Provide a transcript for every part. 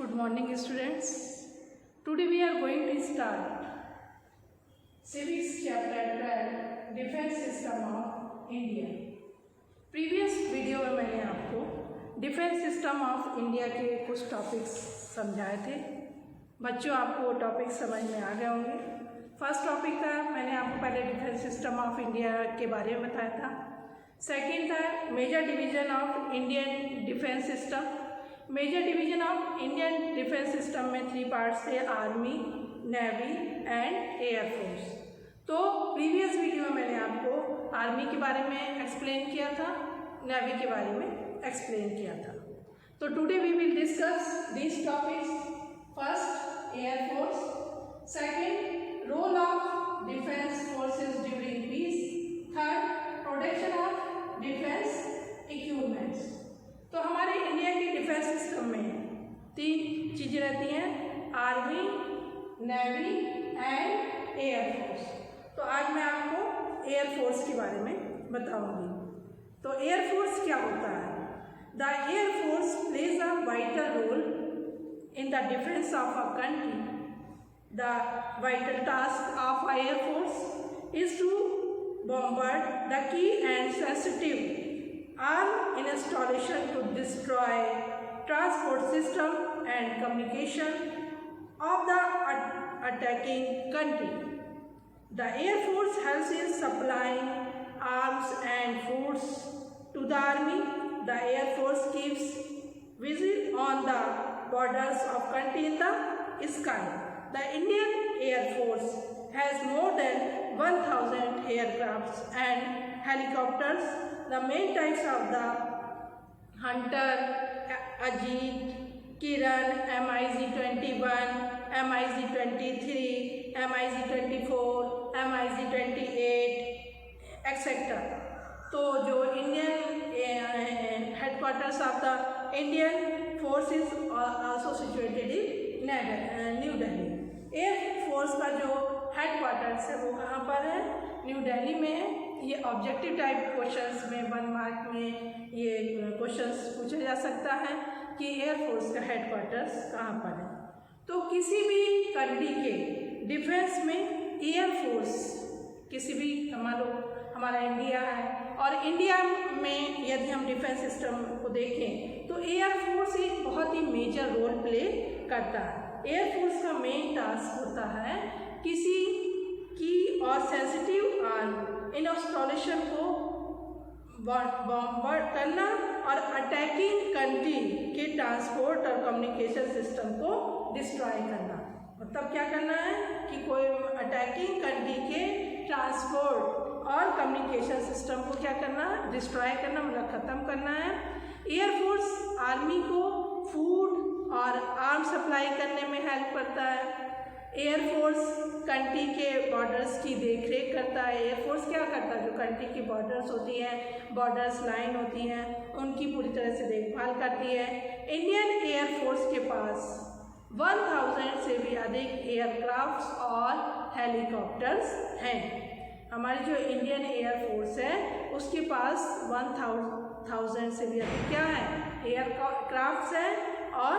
Good morning, students. Today we are going to start Civics Chapter 12 Defense System of India. Previous video में मैंने आपको defence system of India के कुछ topics समझाए थे। बच्चों, आपको टॉपिक समझ में आ गए होंगे। फर्स्ट टॉपिक था, मैंने आपको पहले डिफेंस सिस्टम ऑफ इंडिया के बारे में बताया था। सेकंड था major division of Indian defence system. Major division of Indian defence system में 3 पार्ट्स थे, आर्मी, नेवी एंड एयरफोर्स। तो प्रीवियस वीडियो में मैंने आपको आर्मी के बारे में एक्सप्लेन किया था, नेवी के बारे में एक्सप्लेन किया था। तो today we will discuss this topics. First, air force. Second, role of defence forces during peace. Third, production of defence equipments. तो हमारे इंडिया के डिफेंस सिस्टम में 3 चीज़ें रहती हैं, आर्मी, नेवी एंड एयरफोर्स। तो आज मैं आपको एयरफोर्स के बारे में बताऊंगी। तो एयरफोर्स क्या होता है? The air force plays a vital role in the defence of a country. The vital task of air force is to bombard the key and sensitive arm installation to destroy transport system and communication of the attacking country. The Air Force helps in supplying arms and foods to the army. The Air Force keeps vigil on the borders of country in the sky. The Indian Air Force has more than 1,000 aircrafts and helicopters. The main types of the Hunter, Ajit, Kiran, MiG-21, MiG-23, MiG-24, MiG-28, etc. तो जो Indian headquarters of the Indian forces also situated in new Delhi. Air force का जो headquarters है वो कहाँ पर है? New Delhi में है। ये ऑब्जेक्टिव टाइप क्वेश्चंस में 1 मार्क में ये क्वेश्चंस पूछा जा सकता है कि एयरफोर्स का हेडक्वार्टर्स कहाँ पर है। तो किसी भी कंट्री के डिफेंस में एयरफोर्स, किसी भी मान लो हमारा इंडिया है और इंडिया में यदि हम डिफेंस सिस्टम को देखें तो एयरफोर्स एक बहुत ही मेजर रोल प्ले करता है। एयरफोर्स का मेन टास्क होता है किसी की और सेंसिटिव आर्म इंस्टॉलेशन को बॉम्बार्ड करना और अटैकिंग कंट्री के ट्रांसपोर्ट और कम्युनिकेशन सिस्टम को डिस्ट्रॉय करना। मतलब क्या करना है कि कोई अटैकिंग कंट्री के ट्रांसपोर्ट और कम्युनिकेशन सिस्टम को क्या करना है? डिस्ट्रॉय करना, मतलब ख़त्म करना है। एयरफोर्स आर्मी को फूड और आर्म सप्लाई करने में हेल्प करता है। एयरफोर्स कंट्री के बॉर्डर्स की देखरेख करता है। एयरफोर्स क्या करता है? जो कंट्री की बॉर्डर्स होती हैं, बॉर्डर्स लाइन होती हैं, उनकी पूरी तरह से देखभाल करती है। इंडियन एयरफोर्स के पास 1000 से भी अधिक एयरक्राफ्ट्स और हेलीकॉप्टर्स हैं। हमारी जो इंडियन एयरफोर्स है उसके पास 1000 से भी अधिक क्या है? एयरक्राफ्ट्स हैं और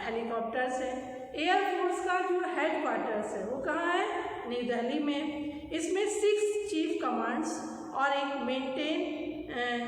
हेलीकॉप्टर्स हैं। एयरफोर्स का जो हेडक्वार्टर्स है वो कहाँ है? न्यू दिल्ली में। इसमें 6 चीफ कमांड्स और एक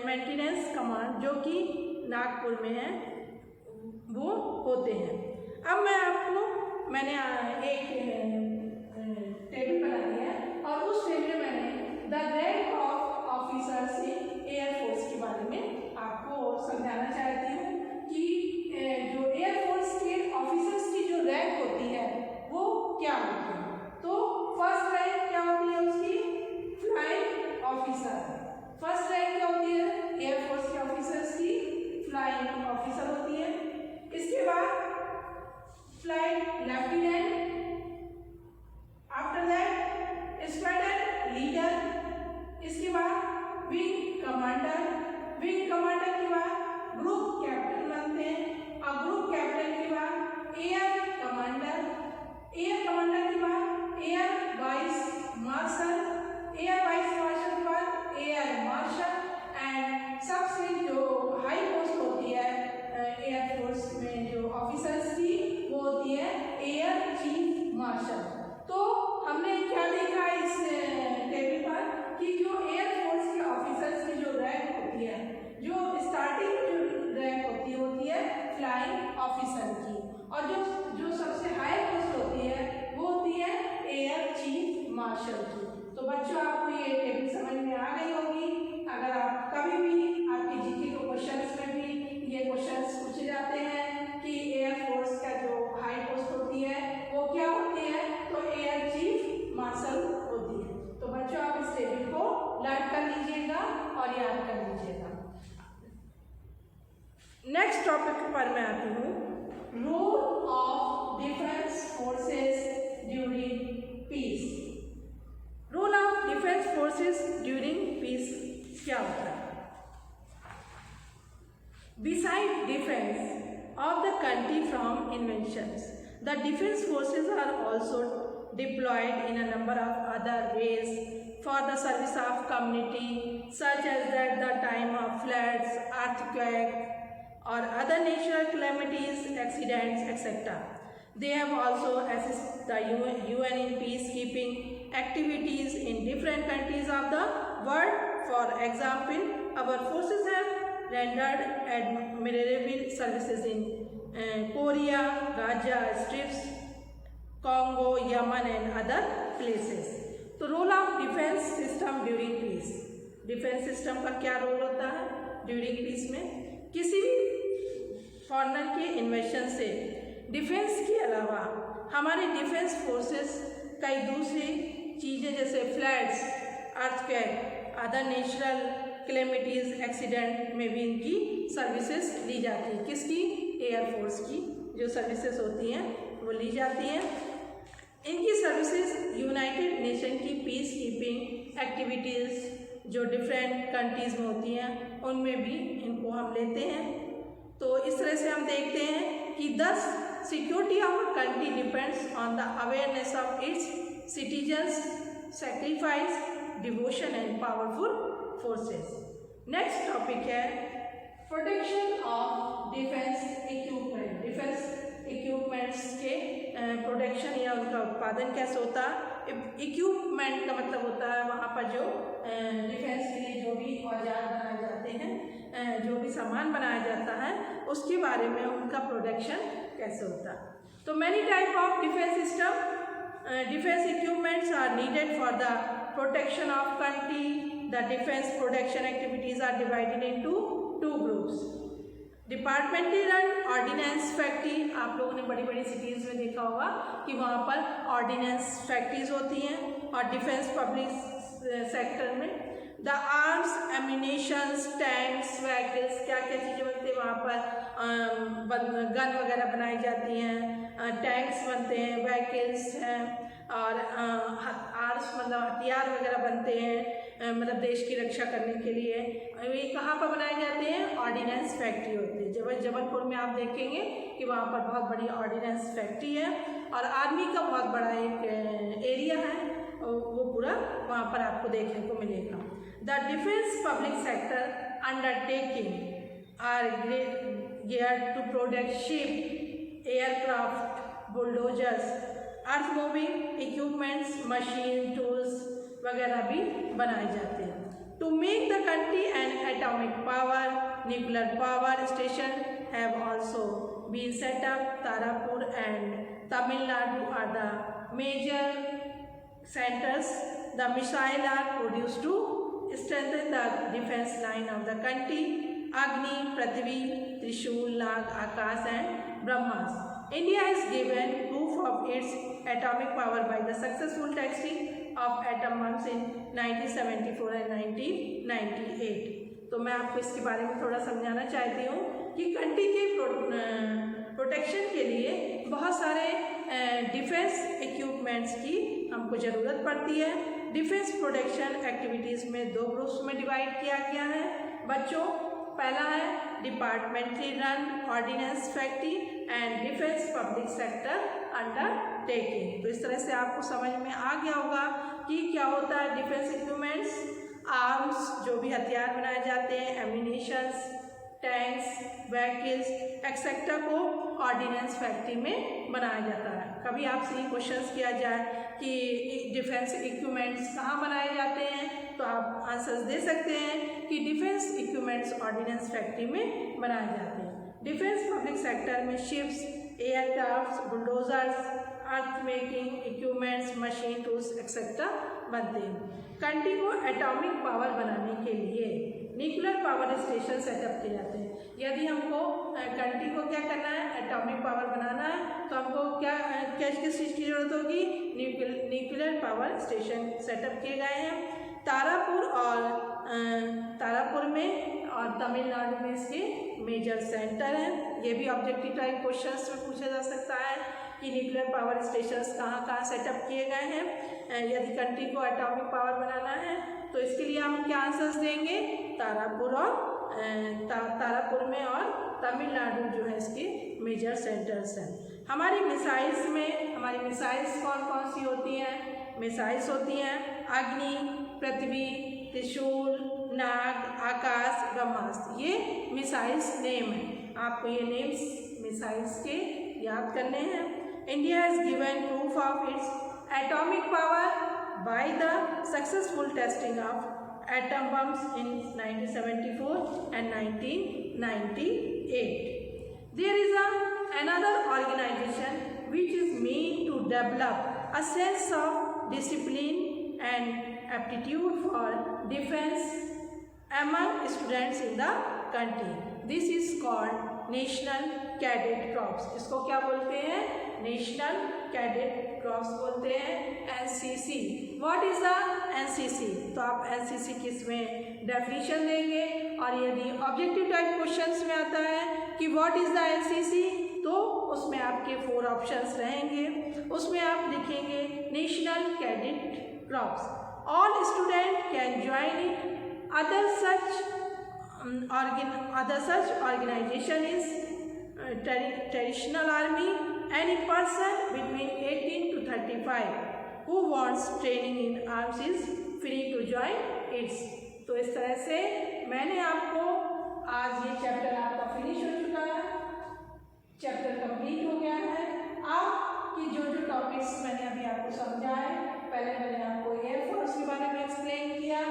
मेंटेनेंस कमांड जो कि नागपुर में है वो होते हैं। अब मैंने एक टेबल बनाई है और उस टेबल में मैंने the rank of officers in air force के बारे में आपको समझाना चाहती हूँ कि जो एयरफोर्स के ऑफिसर्स की जो रैंक होती है वो क्या होती है। तो फर्स्ट रैंक क्या होती है उसकी? Flying officer. फर्स्ट रैंक क्या होती है एयरफोर्स के ऑफिसर्स की? फ्लाइंग ऑफिसर होती है। इसके बाद flight lieutenant, after that squadron leader, इसके बाद विंग कमांडर, विंग कमांडर के बाद ग्रुप कैप्टन बनते हैं और ग्रुप कैप्टन के बाद एयर कमांडर, एयर कमांडर के बाद air vice marshal, air vice marshal के बाद एयर मार्शल एंड सबसे जो हाई पोस्ट होती है एयरफोर्स में जो ऑफिसर्स की मार्शल। तो हमने क्या देखा इस टेबल पर कि जो एयरफोर्स के ऑफिसर्स की जो रैंक होती है, जो स्टार्टिंग जो रैंक होती है फ्लाइंग ऑफिसर की, और जो सबसे हाई पोस्ट होती है वो होती है एयर चीफ मार्शल की। तो बच्चों आपको ये टेबल समझ में आ गई होगी। अगर आप कभी भी आपके जीके के क्वेश्चंस में भी ये क्वेश्चंस पूछे जाते हैं कि एयरफोर्स का जो हाई पोस्ट होती है वो क्या होती है, तो एयर चीफ मार्शल होती है। तो बच्चों आप इस टेबल को लर्न कर लीजिएगा और याद कर लीजिएगा। नेक्स्ट टॉपिक पर मैं आती हूँ, role of defence forces during peace. Role of defence forces during peace क्या होता है? Besides defense of the country from invasions, the defense forces are also deployed in a number of other ways for the service of community, such as at the time of floods, earthquake, or other natural calamities, accidents, etc. They have also assisted the UN in peacekeeping activities in different countries of the world. For example, our forces have rendered admirable services in Korea, Gaza Strips, Congo, Yemen and other places. तो role of defence system during peace, defence system का क्या role होता है during piece में? किसी भी foreigner के इन्वेशन से डिफेंस के अलावा हमारे डिफेंस फोर्सेस कई दूसरी चीज़ें जैसे floods, earthquake, other natural calamities, accident में भी इनकी सर्विसेज ली जाती है। किसकी? एयरफोर्स की जो सर्विसेज होती हैं वो ली जाती हैं। इनकी सर्विसेज यूनाइटेड नेशन की पीस कीपिंग एक्टिविटीज़ जो डिफरेंट कंट्रीज़ में होती हैं उनमें भी इनको हम लेते हैं। तो इस तरह से हम देखते हैं कि this security of a country depends on the awareness of its citizens, sacrifice, devotion and powerful forces. Next topic है protection of defence equipment. Defence equipments के प्रोटेक्शन या उनका उत्पादन कैसे होता है? इक्विपमेंट का मतलब होता है वहाँ पर जो डिफेंस के लिए जो भी औजार बनाए जाते हैं, जो भी सामान बनाया जाता है उसके बारे में उनका प्रोटेक्शन कैसे होता है। तो many type of defence system, defence equipments are needed for the protection of country. The defence protection activities are divided into two groups. Departmentally run ordnance factory, आप लोगों ने बड़ी बड़ी सिटीज़ में देखा होगा कि वहाँ पर ऑर्डिनेंस फैक्ट्रीज होती हैं। और डिफेंस पब्लिक सेक्टर में the arms, ammunitions, tanks, vehicles, क्या क्या चीज़ें बनती हैं वहाँ पर, गन वगैरह बनाई जाती हैं, टैंक्स बनते हैं, व्हीकल्स हैं, और आर्म्स मतलब हथियार वगैरह बनते हैं, मतलब देश की रक्षा करने के लिए। ये कहाँ पर बनाए जाते हैं? ऑर्डिनेंस फैक्ट्री होती है। जबलपुर में आप देखेंगे कि वहाँ पर बहुत बड़ी ऑर्डिनेंस फैक्ट्री है और आर्मी का बहुत बड़ा एक एरिया है, वो पूरा वहाँ पर आपको देखने को मिलेगा। The defence public sector undertaking are geared to produce ship, aircraft, bulldozers, earth moving equipments, machine, tools वगैरह भी बनाए जाते हैं। To make the country an atomic power, nuclear power station have also been set up. Tarapur and Tamil Nadu are the major centers. The missile are produced to strengthen the defense line of the country. Agni, Prithvi, Trishul, Nag, Akash and Brahmas. India has given proof of its atomic power by the successful testing of atom bombs in 1974 and 1998. तो मैं आपको इसके बारे में थोड़ा समझाना चाहती हूँ कि कंट्री के प्रोटेक्शन के लिए बहुत सारे डिफेंस इक्विपमेंट्स की हमको ज़रूरत पड़ती है। डिफेंस प्रोटेक्शन एक्टिविटीज़ में दो ग्रुप्स में डिवाइड किया गया है बच्चों। पहला है departmentally run ordnance factory and defence public sector undertaking. तो इस तरह से आपको समझ में आ गया होगा कि क्या होता है डिफेंस इक्विपमेंट्स। आर्म्स, जो भी हथियार बनाए जाते हैं, एम्यूनेशंस, टैंक्स, व्हीकल्स एक्सेट्रा को ऑर्डिनेंस फैक्ट्री में बनाया जाता है। कभी आपसे ये क्वेश्चन किया जाए कि डिफेंस इक्विपमेंट्स कहाँ बनाए जाते हैं, तो आप आंसर्स दे सकते हैं कि डिफेंस इक्विपमेंट्स ऑर्डिनेंस फैक्ट्री में बनाए जाते हैं। डिफेंस पब्लिक सेक्टर में ships, aircraft, bulldozers, earth making equipments, machine tools etcetera बनते हैं। कंट्री को एटॉमिक पावर बनाने के लिए न्यूक्लियर पावर स्टेशन सेटअप किए जाते हैं। यदि हमको कंट्री को क्या करना है, एटॉमिक पावर बनाना है, तो हमको क्या किस चीज़ की जरूरत होगी, न्यूक्लियर पावर स्टेशन सेटअप किए गए हैं। तारापुर में और तमिलनाडु में इसके मेजर सेंटर हैं। ये भी ऑब्जेक्टिव टाइप क्वेश्चंस में पूछा जा सकता है कि न्यूक्लियर पावर स्टेशंस कहाँ सेटअप किए गए हैं। यदि कंट्री को एटॉमिक पावर बनाना है तो इसके लिए हम क्या आंसर्स देंगे, तारापुर में और तमिलनाडु जो है इसके मेजर सेंटर्स हैं। हमारी मिसाइल्स कौन कौन सी होती हैं? मिसाइल्स होती हैं अग्नि, पृथ्वी, त्रिशूल, नाग, आकाश, ब्रह्मास्त्र। ये मिसाइल्स नेम है, आपको ये नेम्स मिसाइल्स के याद करने हैं। India has given proof of its atomic power by the successful testing of atom bombs in 1974 and 1998. There is another organization which is meant to develop a sense of discipline and aptitude for defense among students in the country. This is called National Cadet Corps. इसको क्या बोलते हैं? National cadet crops बोलते हैं, NCC. What is the NCC? तो आप NCC की इसमें डेफिनेशन देंगे, और यदि ऑब्जेक्टिव टाइप क्वेश्चंस में आता है कि व्हाट इज द NCC, तो उसमें आपके 4 ऑप्शंस रहेंगे। उसमें आप लिखेंगे national cadet crops, all student can join it, other such organization is traditional army, any person between 18 to 35 who wants training in arms is free to join it. तो इस तरह से मैंने आपको आज ये चैप्टर आपका फिनिश हो चुका है, चैप्टर कंप्लीट हो गया है। आपकी जो टॉपिक्स मैंने अभी आपको समझाए, पहले मैंने आपको एयरफोर्स के बारे में एक्सप्लेन किया,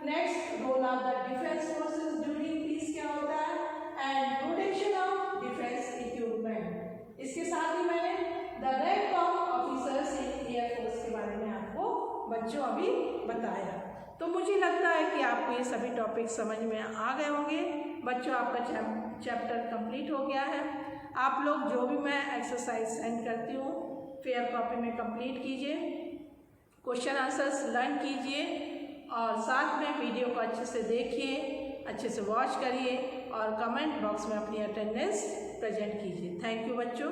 next role of the defence forces during peace क्या होता है, and protection of defence equipment. इसके साथ ही मैंने the rank of officers in air force के बारे में आपको बच्चों अभी बताया। तो मुझे लगता है कि आपको ये सभी टॉपिक समझ में आ गए होंगे। बच्चों, आपका चैप्टर कंप्लीट हो गया है। आप लोग जो भी मैं एक्सरसाइज सेंड करती हूँ फेयर कॉपी में कंप्लीट कीजिए, क्वेश्चन आंसर्स लर्न कीजिए, और साथ में वीडियो को अच्छे से देखिए, अच्छे से वॉच करिए, और कमेंट बॉक्स में अपनी अटेंडेंस प्रेजेंट कीजिए। थैंक यू बच्चों।